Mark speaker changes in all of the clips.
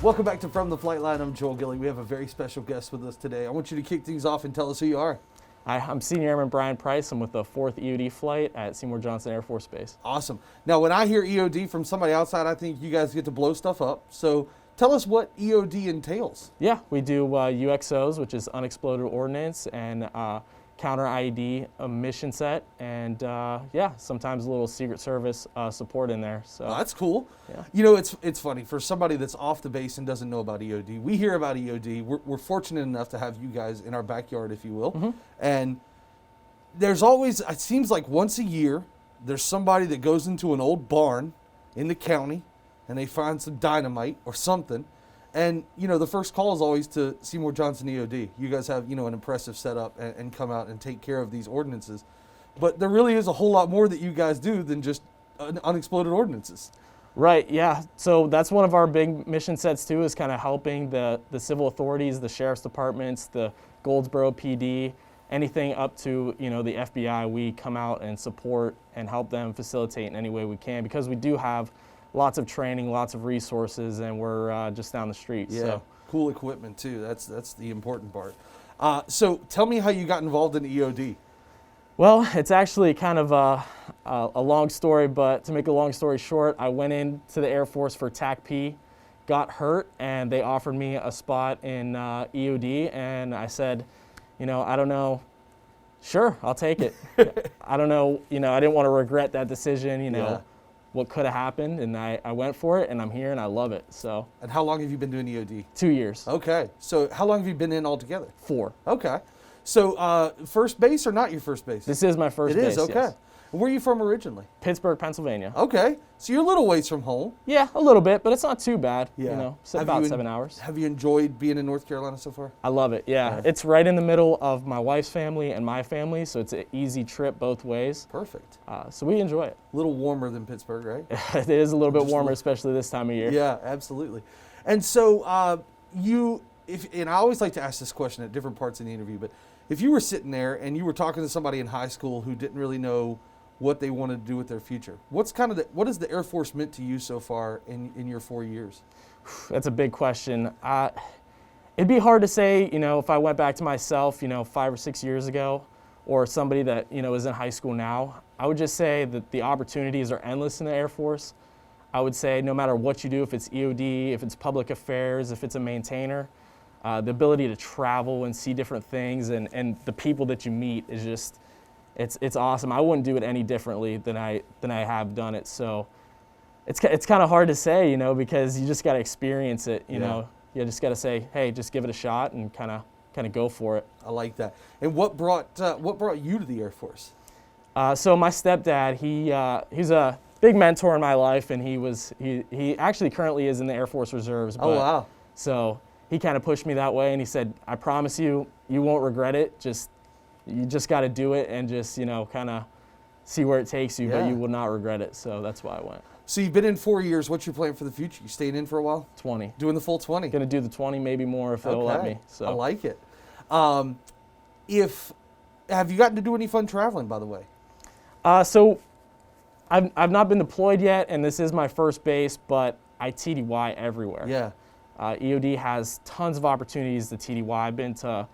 Speaker 1: Welcome back to From the Flightline. I'm Joel Gilly. We have a very special guest with us today. I want you to kick things off and tell us who you are.
Speaker 2: Hi, I'm Senior Airman Brian Price. I'm with the 4th EOD flight at Seymour Johnson Air Force Base.
Speaker 1: Awesome. Now, when I hear EOD from somebody outside, I think you guys get to blow stuff up. So tell us what EOD entails.
Speaker 2: Yeah, we do UXOs, which is unexploded ordnance, and counter IED mission set, and yeah, sometimes a little Secret Service support in there. So
Speaker 1: That's cool.
Speaker 2: Yeah.
Speaker 1: You know, it's funny for somebody that's off the base and doesn't know about EOD. We hear about EOD. We're fortunate enough to have you guys in our backyard, if you will.
Speaker 2: Mm-hmm.
Speaker 1: And there's always, it seems like once a year, there's somebody that goes into an old barn in the county and they find some dynamite or something. And, you know, the first call is always to Seymour Johnson EOD. You guys have, you know, an impressive setup and come out and take care of these ordinances. But there really is a whole lot more that you guys do than just unexploded ordinances.
Speaker 2: Right, yeah. So that's one of our big mission sets too, is kind of helping the civil authorities, the sheriff's departments, the Goldsboro PD, anything up to, you know, the FBI. We come out and support and help them facilitate in any way we can, because we do have lots of training, lots of resources, and we're just down the street.
Speaker 1: Yeah,
Speaker 2: so.
Speaker 1: Cool equipment too. That's the important part. So tell me how you got involved in EOD.
Speaker 2: Well, it's actually kind of a long story, but to make a long story short, I went into the Air Force for TAC P, got hurt, and they offered me a spot in EOD, and I said, you know, I don't know, sure, I'll take it. I don't know, you know, I didn't want to regret that decision, you know.
Speaker 1: Yeah.
Speaker 2: What could have happened, and I went for it, and I'm here, and I love it. So.
Speaker 1: And how long have you been doing EOD?
Speaker 2: 2 years.
Speaker 1: Okay. So how long have you been in altogether?
Speaker 2: 4.
Speaker 1: Okay. So first base or not your first base?
Speaker 2: This is my first
Speaker 1: base. It
Speaker 2: base.
Speaker 1: is, okay.
Speaker 2: Yes.
Speaker 1: Where are you from originally?
Speaker 2: Pittsburgh, Pennsylvania.
Speaker 1: Okay. So you're a little ways from home.
Speaker 2: Yeah, a little bit, but it's not too bad.
Speaker 1: Yeah.
Speaker 2: You know,
Speaker 1: Have
Speaker 2: about
Speaker 1: you
Speaker 2: 7 hours.
Speaker 1: Have you enjoyed being in North Carolina so far?
Speaker 2: I love it, yeah. It's right in the middle of my wife's family and my family, so it's an easy trip both ways.
Speaker 1: Perfect.
Speaker 2: So we enjoy it.
Speaker 1: A little warmer than Pittsburgh, right?
Speaker 2: It is a little bit warmer, especially this time of year.
Speaker 1: Yeah, absolutely. And so and I always like to ask this question at different parts in the interview, but if you were sitting there and you were talking to somebody in high school who didn't really know what they wanted to do with their future, what has the Air Force meant to you so far in your 4 years?
Speaker 2: That's a big question. It'd be hard to say, you know, if I went back to myself, you know, 5 or 6 years ago, or somebody that, you know, is in high school now. I would just say that the opportunities are endless in the Air Force. I would say no matter what you do, if it's EOD, if it's public affairs, if it's a maintainer, the ability to travel and see different things and the people that you meet is just, it's awesome. I wouldn't do it any differently than I have done it. So it's kind of hard to say, you know, because you just got to experience it, you know. You just got to say, hey, just give it a shot and kind of go for it.
Speaker 1: I like that. And what brought you to the Air Force?
Speaker 2: So my stepdad, he's a big mentor in my life, and he actually currently is in the Air Force Reserves.
Speaker 1: Oh, wow.
Speaker 2: So he kind of pushed me that way, and he said, I promise you, you won't regret it. You just got to do it and just, you know, kind of see where it takes you, but you will not regret it. So that's why I went.
Speaker 1: So you've been in 4 years. What's your plan for the future? You staying in for a while?
Speaker 2: 20.
Speaker 1: Doing the full 20?
Speaker 2: Going to do the 20, maybe more if they'll let me. So
Speaker 1: I like it. Have you gotten to do any fun traveling, by the way?
Speaker 2: So I've not been deployed yet, and this is my first base, but I TDY everywhere.
Speaker 1: Yeah.
Speaker 2: EOD has tons of opportunities to TDY. I've been to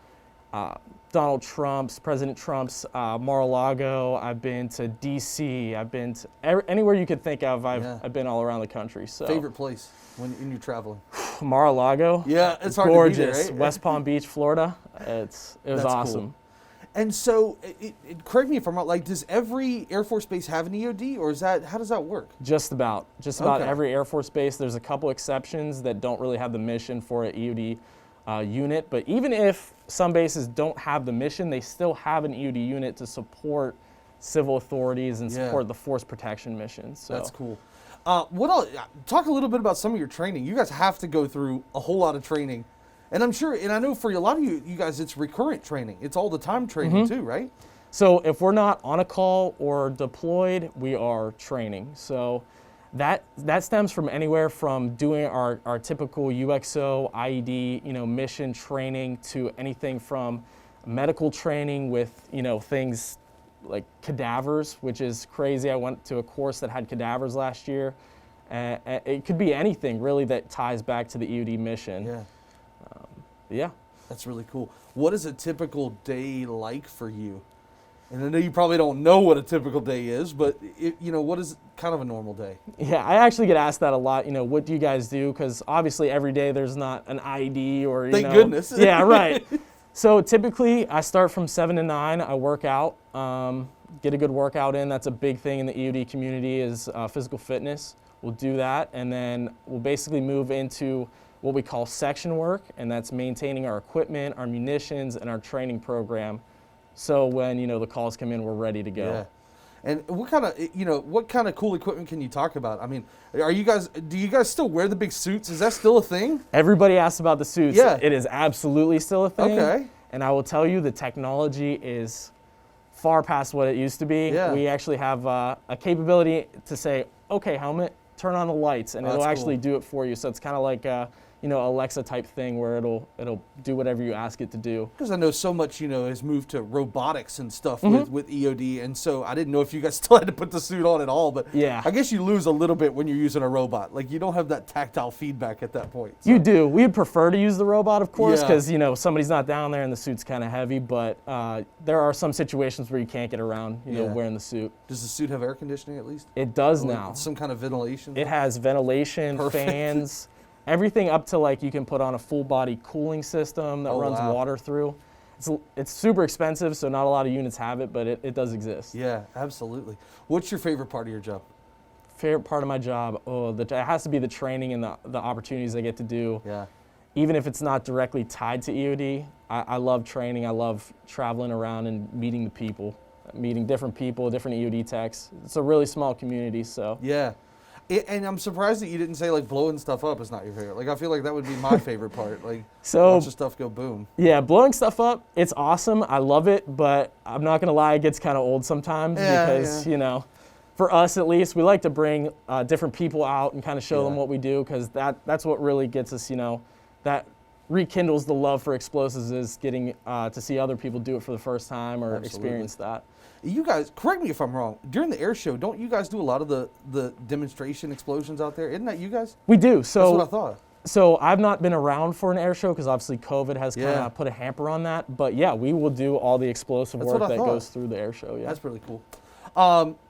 Speaker 2: President Trump's Mar-a-Lago. I've been to DC. I've been to anywhere you could think of. I've been all around the country. So
Speaker 1: favorite place when you're traveling?
Speaker 2: Mar-a-Lago.
Speaker 1: Yeah, it's hard
Speaker 2: gorgeous.
Speaker 1: To beat it, right?
Speaker 2: West Palm Beach, Florida. It was awesome.
Speaker 1: Cool. And so, correct me if I'm wrong. Like, does every Air Force base have an EOD, or how does that work?
Speaker 2: Just about
Speaker 1: Okay.
Speaker 2: every Air Force base. There's a couple exceptions that don't really have the mission for an EOD unit. But even if some bases don't have the mission, they still have an EOD unit to support civil authorities and support the force protection missions. So.
Speaker 1: That's cool. Talk a little bit about some of your training. You guys have to go through a whole lot of training. And I'm sure, and I know for a lot of you guys, it's recurrent training. It's all the time training too, right?
Speaker 2: So if we're not on a call or deployed, we are training. So that stems from anywhere from doing our typical UXO, IED, you know, mission training to anything from medical training with, you know, things like cadavers, which is crazy. I went to a course that had cadavers last year, It could be anything really that ties back to the EOD mission.
Speaker 1: Yeah.
Speaker 2: Yeah.
Speaker 1: That's really cool. What is a typical day like for you? And I know you probably don't know what a typical day is, but what is kind of a normal day?
Speaker 2: Yeah, I actually get asked that a lot. What do you guys do? Because obviously every day there's not an ID or
Speaker 1: Thank goodness.
Speaker 2: Yeah, right. So typically I start from 7 to 9. I work out, get a good workout in. That's a big thing in the EOD community is physical fitness. We'll do that, and then we'll basically move into what we call section work, and that's maintaining our equipment, our munitions, and our training program. So when the calls come in, we're ready to go.
Speaker 1: Yeah. And what kind of cool equipment can you talk about? I mean, do you guys still wear the big suits? Is that still a thing?
Speaker 2: Everybody asks about the suits.
Speaker 1: Yeah.
Speaker 2: It is absolutely still a thing.
Speaker 1: Okay.
Speaker 2: And I will tell you, the technology is far past what it used to be.
Speaker 1: Yeah.
Speaker 2: We actually have a capability to say, okay, helmet, turn on the lights, and it'll actually do it for you. So it's kind of like Alexa type thing where it'll do whatever you ask it to do.
Speaker 1: Because I know so much has moved to robotics and stuff with EOD, and so I didn't know if you guys still had to put the suit on at all. But
Speaker 2: yeah,
Speaker 1: I guess you lose a little bit when you're using a robot. Like you don't have that tactile feedback at that point. So.
Speaker 2: You do. We'd prefer to use the robot, of course,
Speaker 1: Yeah.
Speaker 2: because somebody's not down there and the suit's kind of heavy. But there are some situations where you can't get around, wearing the suit.
Speaker 1: Does the suit have air conditioning at least?
Speaker 2: It does now.
Speaker 1: Some kind of ventilation.
Speaker 2: It has ventilation,
Speaker 1: Perfect.
Speaker 2: fans. Everything up to you can put on a full body cooling system that runs water through. It's super expensive, so not a lot of units have it, but it does exist.
Speaker 1: Yeah, absolutely. What's your favorite part of your job?
Speaker 2: Favorite part of my job? It has to be the training and the opportunities I get to do.
Speaker 1: Yeah.
Speaker 2: Even if it's not directly tied to EOD, I love training. I love traveling around and meeting the people, meeting different people, different EOD techs. It's a really small community, so.
Speaker 1: Yeah. And I'm surprised that you didn't say blowing stuff up is not your favorite. I feel like that would be my favorite part.
Speaker 2: So
Speaker 1: watch the stuff go boom.
Speaker 2: Yeah, blowing stuff up, it's awesome. I love it, but I'm not gonna lie, it gets kind of old sometimes because for us at least, we like to bring different people out and kind of show them what we do because that's what really gets us. That rekindles the love for explosives is getting to see other people do it for the first time or experience that.
Speaker 1: You guys, correct me if I'm wrong, during the air show, don't you guys do a lot of the demonstration explosions out there? Isn't that you guys?
Speaker 2: We do. So
Speaker 1: that's what I thought.
Speaker 2: So I've not been around for an air show because obviously COVID has kind of put a hamper on that. But yeah, we will do all the explosive work that goes through the air show. Yeah,
Speaker 1: that's really cool.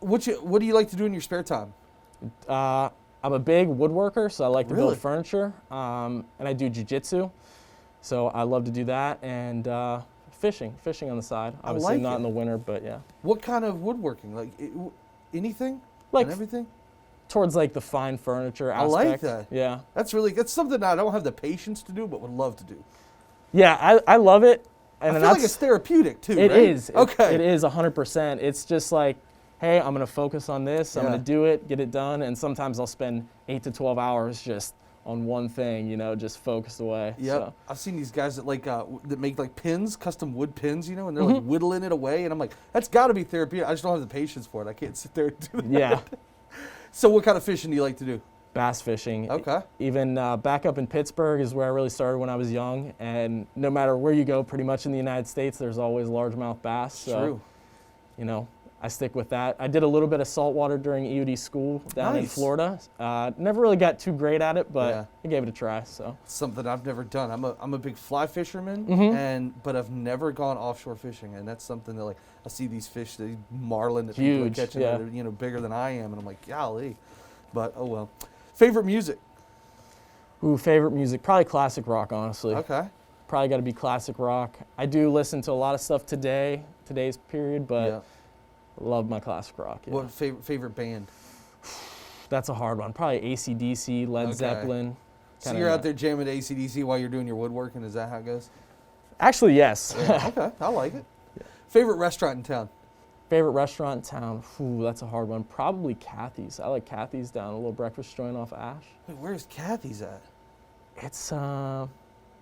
Speaker 1: What do you like to do in your spare time?
Speaker 2: I'm a big woodworker, so I like to build furniture, and I do jiu-jitsu. So I love to do that, and fishing on the side. Obviously not in the winter, but yeah.
Speaker 1: What kind of woodworking? Anything?
Speaker 2: Like
Speaker 1: and everything?
Speaker 2: Towards the fine furniture aspect.
Speaker 1: I like that.
Speaker 2: Yeah.
Speaker 1: That's something I don't have the patience to do, but would love to do.
Speaker 2: Yeah, I love it. And
Speaker 1: I feel like it's therapeutic too, right?
Speaker 2: It is.
Speaker 1: Okay.
Speaker 2: It is 100%. It's just hey, I'm going to focus on this. I'm going to do it, get it done. And sometimes I'll spend 8 to 12 hours just on one thing, just focused away.
Speaker 1: Yep. So. I've seen these guys that that make pins, custom wood pins, and they're whittling it away. And I'm like, that's got to be therapeutic. I just don't have the patience for it. I can't sit there and do that.
Speaker 2: Yeah.
Speaker 1: So what kind of fishing do you like to do?
Speaker 2: Bass fishing.
Speaker 1: Okay.
Speaker 2: Even back up in Pittsburgh is where I really started when I was young. And no matter where you go, pretty much in the United States, there's always largemouth bass. So,
Speaker 1: True.
Speaker 2: I stick with that. I did a little bit of saltwater during EOD school down in Florida. Never really got too great at it, but I gave it a try. So
Speaker 1: something I've never done. I'm a big fly fisherman, but I've never gone offshore fishing, and that's something that I see these fish, these marlin that people are catching, that are bigger than I am, and I'm like, golly. But oh well. Favorite music?
Speaker 2: Ooh, favorite music, probably classic rock, honestly.
Speaker 1: Okay.
Speaker 2: Probably got to be classic rock. I do listen to a lot of stuff today's period, but. Love my classic rock. Yeah.
Speaker 1: What favorite band?
Speaker 2: That's a hard one. Probably AC/DC, Led Zeppelin.
Speaker 1: So you're out there jamming to AC/DC while you're doing your woodworking? Is that how it goes?
Speaker 2: Actually, yes.
Speaker 1: Yeah, okay, I like it. Yeah. Favorite restaurant in town?
Speaker 2: Favorite restaurant in town? Ooh, that's a hard one. Probably Kathy's. I like Kathy's down a little breakfast joint off Ash.
Speaker 1: Wait, where's Kathy's at?
Speaker 2: It's
Speaker 1: I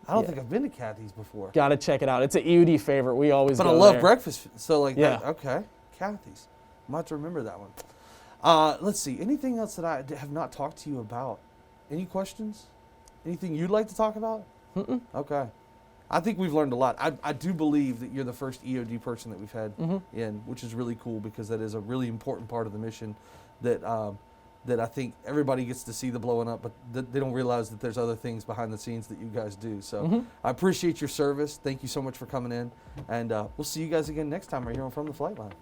Speaker 1: don't think I've been to Kathy's before.
Speaker 2: Gotta check it out. It's an EOD favorite. We always go
Speaker 1: But I love
Speaker 2: there.
Speaker 1: breakfast, so that, okay. Kathy's. I might have to remember that one. Let's see. Anything else that I have not talked to you about? Any questions? Anything you'd like to talk about?
Speaker 2: Mm-mm.
Speaker 1: Okay. I think we've learned a lot. I do believe that you're the first EOD person that we've had in, which is really cool because that is a really important part of the mission that that I think everybody gets to see the blowing up, but they don't realize that there's other things behind the scenes that you guys do. So I appreciate your service. Thank you so much for coming in, and we'll see you guys again next time right here on From the Flightline.